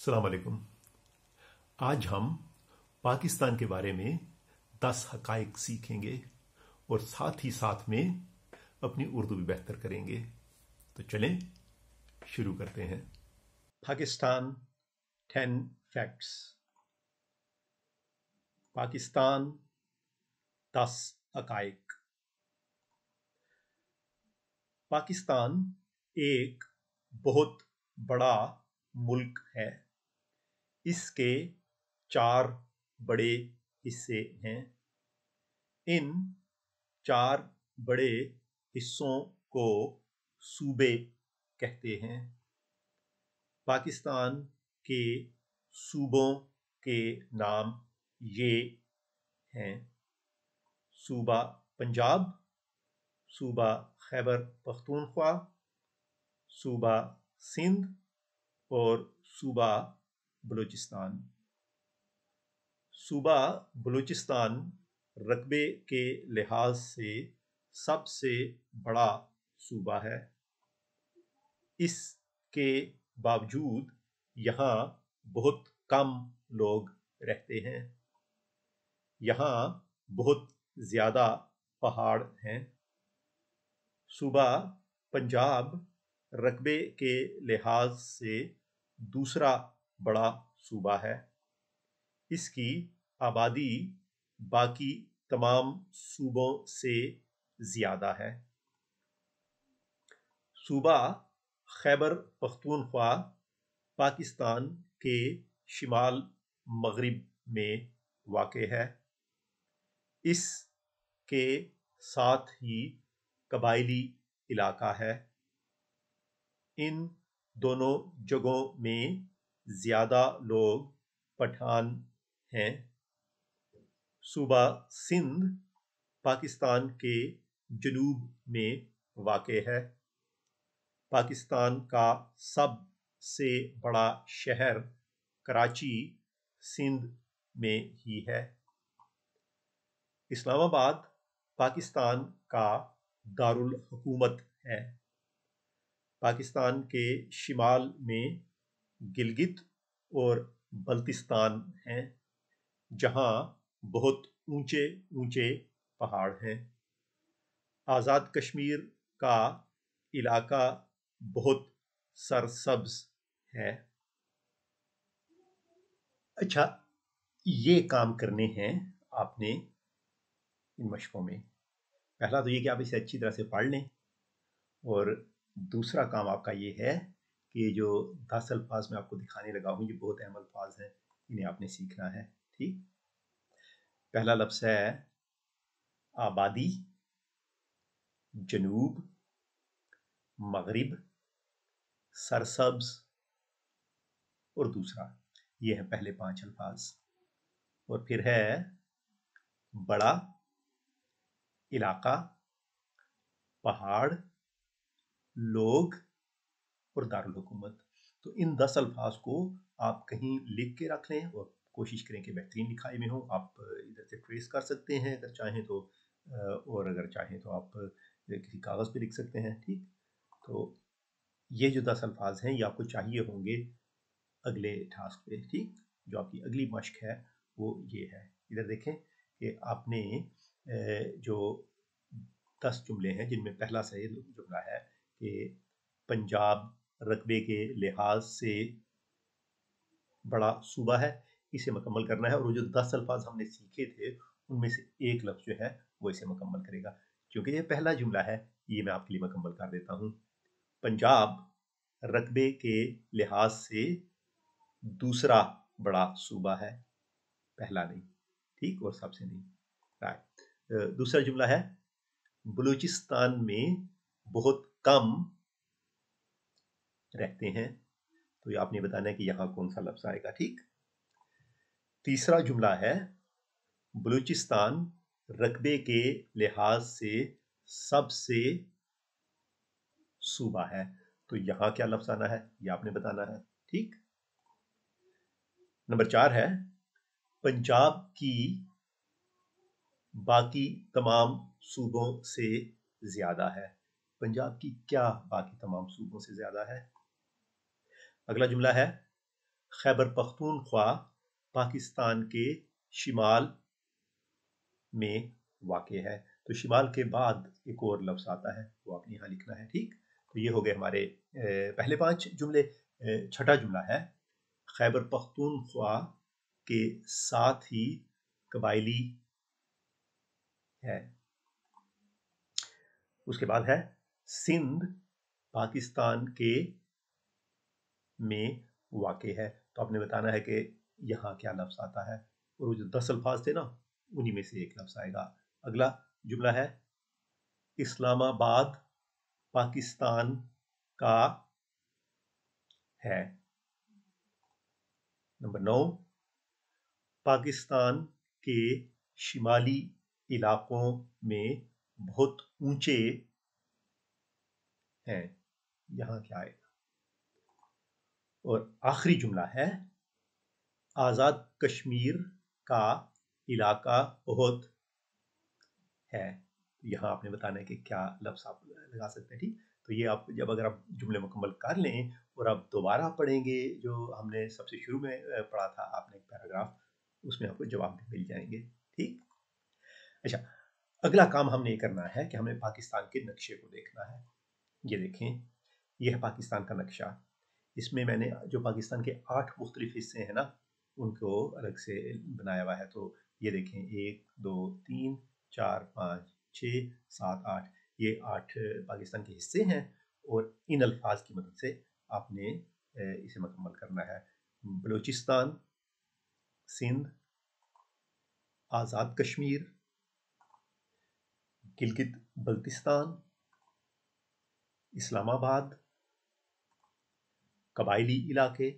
अस्सलाम वालेकुम। आज हम पाकिस्तान के बारे में 10 हकाइक सीखेंगे और साथ ही साथ में अपनी उर्दू भी बेहतर करेंगे। तो चलें शुरू करते हैं। पाकिस्तान 10 फैक्ट्स। पाकिस्तान 10 हकाइक। पाकिस्तान एक बहुत बड़ा मुल्क है। इसके 4 बड़े हिस्से हैं। इन 4 बड़े हिस्सों को सूबे कहते हैं। पाकिस्तान के सूबों के नाम ये हैं: सूबा पंजाब, सूबा खैबर पख्तूनख्वा, सूबा सिंध और सूबा बलूचिस्तान। सूबा बलूचिस्तान रकबे के लिहाज से सबसे बड़ा सूबा है। इसके बावजूद यहाँ बहुत कम लोग रहते हैं। यहाँ बहुत ज़्यादा पहाड़ हैं। सूबा पंजाब रकबे के लिहाज से दूसरा बड़ा सूबा है। इसकी आबादी बाकी तमाम सूबों से ज़्यादा है। सूबा खैबर पख्तूनख्वा पाकिस्तान के शिमाल मगरिब में वाक़ है। इसके साथ ही कबायली इलाका है। इन दोनों जगहों में ज़्यादा लोग पठान हैं। सूबा सिंध पाकिस्तान के जनूब में वाक़ है। पाकिस्तान का सबसे बड़ा शहर कराची सिंध में ही है। इस्लामाबाद पाकिस्तान का दारुल हुकूमत है। पाकिस्तान के शिमाल में गिलगित और बल्तिस्तान हैं, जहाँ बहुत ऊंचे ऊंचे पहाड़ हैं। आज़ाद कश्मीर का इलाका बहुत सरसब्ज है। अच्छा, ये काम करने हैं आपने इन मशकों में। पहला तो ये कि आप इसे अच्छी तरह से पढ़ लें, और दूसरा काम आपका ये है कि जो 10 अल्फाज मैं आपको दिखाने लगा हूँ, ये बहुत अहम अल्फाज हैं, इन्हें आपने सीखना है। ठीक। पहला लफ्ज़ है आबादी, जनूब, मगरिब, सरसब्ज और दूसरा। ये है पहले 5 अल्फाज। और फिर है बड़ा, इलाका, पहाड़, लोग और दारुल हुकूमत। तो इन 10 अल्फाज को आप कहीं लिख के रख लें और कोशिश करें कि बेहतरीन लिखाई में हो। आप इधर से ट्रेस कर सकते हैं अगर चाहें तो, और अगर चाहें तो आप किसी कागज़ पे लिख सकते हैं। ठीक। तो ये जो 10 अल्फाज हैं ये आपको चाहिए होंगे अगले टास्क पे। ठीक। जो आपकी अगली मश्क है वो ये है। इधर देखें कि आपने जो 10 जुमले हैं, जिनमें पहला सही जुमला है कि पंजाब रकबे के लिहाज से बड़ा सूबा है, इसे मुकम्मल करना है। और वो जो 10 अल्फाज हमने सीखे थे उनमें से एक लफ्ज़ जो है वो इसे मुकम्मल करेगा। क्योंकि ये पहला जुमला है, ये मैं आपके लिए मुकम्मल कर देता हूँ। पंजाब रकबे के लिहाज से दूसरा बड़ा सूबा है, पहला नहीं। ठीक। और सबसे नहीं। राइट। दूसरा जुमला है बलूचिस्तान में बहुत कम रहते हैं। तो ये आपने बताना है कि यहाँ कौन सा लफ्ज़ आएगा। ठीक। तीसरा जुमला है बलूचिस्तान रकबे के लिहाज से सबसे सूबा है। तो यहाँ क्या लफ्ज़ आना है ये आपने बताना है। ठीक। नंबर 4 है पंजाब की बाकी तमाम सूबों से ज़्यादा है। पंजाब की क्या बाकी तमाम सूबों से ज़्यादा है? अगला जुमला है खैबर पख्तूनख्वा पाकिस्तान के शिमाल में वाक़ है। तो शिमाल के बाद एक और लफ्ज़ आता है, वो आपने यहाँ लिखना है, ठीक। तो ये हो गए हमारे पहले 5 जुमले। छठा जुमला है खैबर पख्तूनख्वा के साथ ही कबायली है। उसके बाद है सिंध पाकिस्तान के में वाक़ है। तो आपने बताना है कि यहाँ क्या लफ्ज़ आता है, और वो जो 10 अल्फाज थे ना, उन्हीं में से एक लफ्ज़ आएगा। अगला जुमला है इस्लामाबाद पाकिस्तान का है। नंबर 9, पाकिस्तान के शिमाली इलाकों में बहुत ऊंचे हैं। यहाँ क्या आएगा? और आखिरी जुमला है आज़ाद कश्मीर का इलाका बहुत है। यहाँ आपने बताना है कि क्या लफ्ज़ आप लगा सकते हैं, ठीक। तो ये आप जब अगर आप जुमले मुकम्मल कर लें और आप दोबारा पढ़ेंगे जो हमने सबसे शुरू में पढ़ा था आपने एक पैराग्राफ, उसमें आपको जवाब भी मिल जाएंगे, ठीक। अच्छा, अगला काम हमने ये करना है कि हमें पाकिस्तान के नक्शे को देखना है। ये देखें, यह है पाकिस्तान का नक्शा। इसमें मैंने जो पाकिस्तान के 8 मुख्तलिफ हिस्से हैं ना, उनको अलग से बनाया हुआ है। तो ये देखें 1 2 3 4 5 6 7 8, ये 8 पाकिस्तान के हिस्से हैं, और इन अल्फाज की मदद से आपने इसे मुकम्मल करना है। बलूचिस्तान, सिंध, आज़ाद कश्मीर, गिलगित बल्तिस्तान, इस्लामाबाद, कबायली इलाके,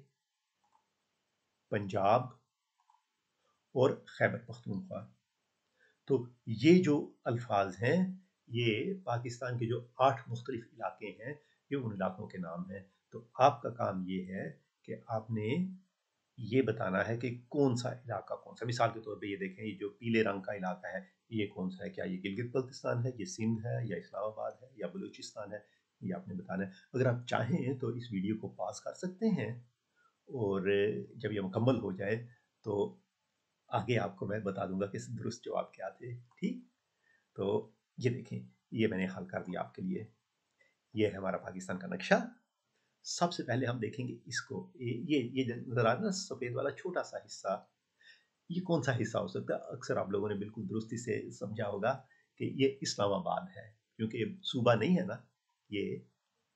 पंजाब और खैबर पख्तूनख्वा। तो ये जो अल्फाज हैं, ये पाकिस्तान के जो 8 मुख्तलिफ इलाके हैं, ये उन इलाकों के नाम हैं। तो आपका काम ये है कि आपने ये बताना है कि कौन सा इलाका कौन सा। मिसाल के तौर पे ये देखें, ये जो पीले रंग का इलाका है, ये कौन सा है? क्या ये गिलगित बल्तिस्तान है, ये सिंध है, या इस्लामाबाद है, या बलूचिस्तान है? ये आपने बताना है। अगर आप चाहें तो इस वीडियो को पॉज कर सकते हैं, और जब ये मुकम्मल हो जाए तो आगे आपको मैं बता दूंगा कि दुरुस्त जवाब क्या थे, ठीक। तो ये देखें, ये मैंने हल कर दिया आपके लिए। ये है हमारा पाकिस्तान का नक्शा। सबसे पहले हम देखेंगे इसको, ये नजर आ रहा है ना सफेद वाला छोटा सा हिस्सा, ये कौन सा हिस्सा हो सकता है? अक्सर आप लोगों ने बिल्कुल दुरुस्ती से समझा होगा कि ये इस्लामाबाद है, क्योंकि ये सूबा नहीं है ना, ये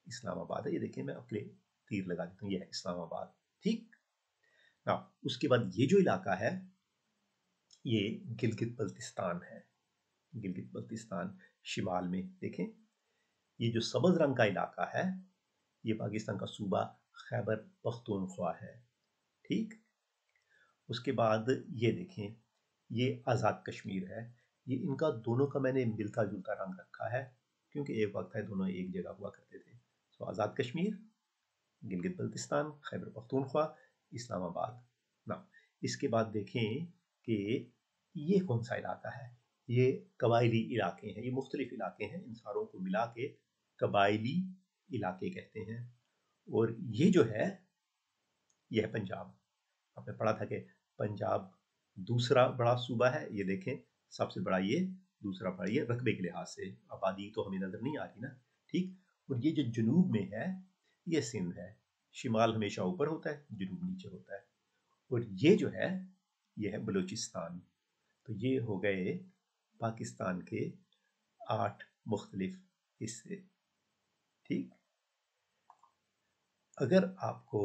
इस्लामाबाद है। ये देखिए, मैं आपके लिए तीर लगा देता हूँ, ये है इस्लामाबाद, ठीक ना। उसके बाद ये जो इलाका है, ये गिलगित बल्तिस्तान है। गिलगित बल्तिस्तान शिमाल में देखें, ये जो सब्ज रंग का इलाका है, ये पाकिस्तान का सूबा खैबर पख्तूनख्वा है, ठीक। उसके बाद ये देखें, ये आज़ाद कश्मीर है। ये इनका दोनों का मैंने मिलता जुलता रंग रखा है, क्योंकि एक वक्त है दोनों एक जगह हुआ करते थे। तो आज़ाद कश्मीर, गिलगित बल्तिस्तान, खैबर पख्तूनख्वा, इस्लामाबाद ना। इसके बाद देखें कि ये कौन सा इलाका है? ये कबायली इलाके हैं, ये मुख्तलिफ इलाके हैं, इन सारों को मिला के कबायली इलाके कहते हैं। और ये जो है, ये है पंजाब। आपने पढ़ा था कि पंजाब दूसरा बड़ा सूबा है। ये देखें, सबसे बड़ा ये, दूसरा बड़ा ये, रकबे के लिहाज से। आबादी तो हमें नजर नहीं आ रही ना, ठीक। और ये जो जनूब में है, ये सिंध है। शिमाल हमेशा ऊपर होता है, जनूब नीचे होता है। और ये जो है, ये है बलूचिस्तान। तो ये हो गए पाकिस्तान के 8 मुख्तलिफ हिस्से, ठीक। अगर आपको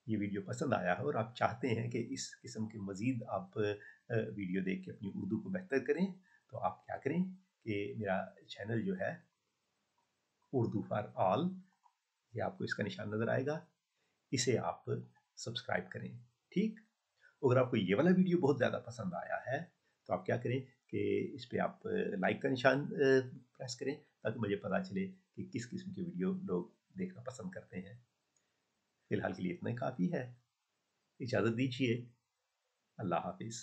ये वीडियो पसंद आया है और आप चाहते हैं कि इस किस्म के मज़ीद आप वीडियो देख के अपनी उर्दू को बेहतर करें, तो आप क्या करें कि मेरा चैनल जो है उर्दू फॉर ऑल, ये आपको इसका निशान नज़र आएगा, इसे आप सब्सक्राइब करें, ठीक। अगर आपको ये वाला वीडियो बहुत ज़्यादा पसंद आया है, तो आप क्या करें कि इस पर आप लाइक का निशान प्रेस करें, ताकि मुझे पता चले कि किस किस्म की वीडियो लोग देखना पसंद करते हैं। फिलहाल के लिए इतना ही काफ़ी है। इजाज़त दीजिए। अल्लाह हाफिज़।